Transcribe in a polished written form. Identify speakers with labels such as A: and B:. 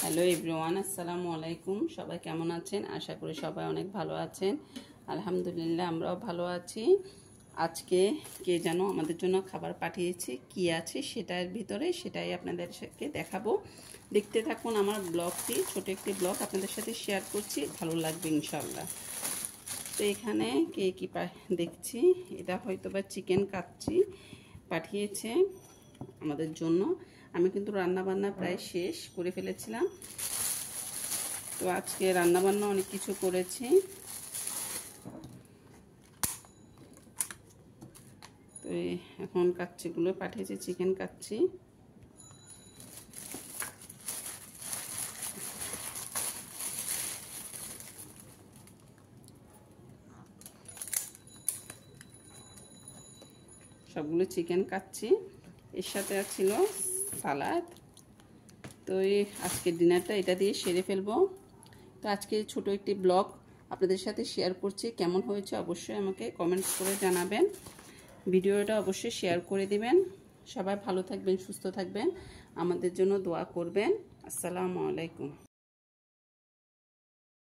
A: Hello everyone, আসসালামু আলাইকুম। সবাই কেমন আছেন? আশা করি সবাই অনেক ভালো আছেন। আলহামদুলিল্লাহ, আমরাও ভালো আছি। আজকে কে যেন আমাদের জন্য খাবার পাঠিয়েছে, কি আছে সেটার ভিতরে সেটাই আপনাদের সাথে দেখাবো। দেখতে থাকুন আমার ব্লগটি, ছোট একটি ব্লগ আপনাদের সাথে শেয়ার করছি, ভালো লাগবে ইনশাল্লাহ। তো এখানে কে কি দেখছি, এটা হয়তো বা চিকেন কাচ্চি পাঠিয়েছে আমাদের জন্য। আমি কিন্তু রান্নাবান্না প্রায় শেষ করে ফেলেছিলাম। তো আজকে রান্নাবান্না অনেক কিছু করেছি। তো এখন কাচ্চিগুলো পাঠিয়েছি, চিকেন কাচ্চি। সবগুলো চিকেন কাচ্চি, এর সাথে ছিল সালাদ। তো আজকের ডিনারটা এটা দিয়ে সেরে ফেলবো। তো আজকে ছোট একটি ব্লগ আপনাদের সাথে শেয়ার করছি। কেমন হয়েছে অবশ্যই আমাকে কমেন্টস করে জানাবেন। ভিডিওটা অবশ্যই শেয়ার করে দিবেন। সবাই ভালো থাকবেন, সুস্থ থাকবেন, আমাদের জন্য দোয়া করবেন। আসসালামু আলাইকুম।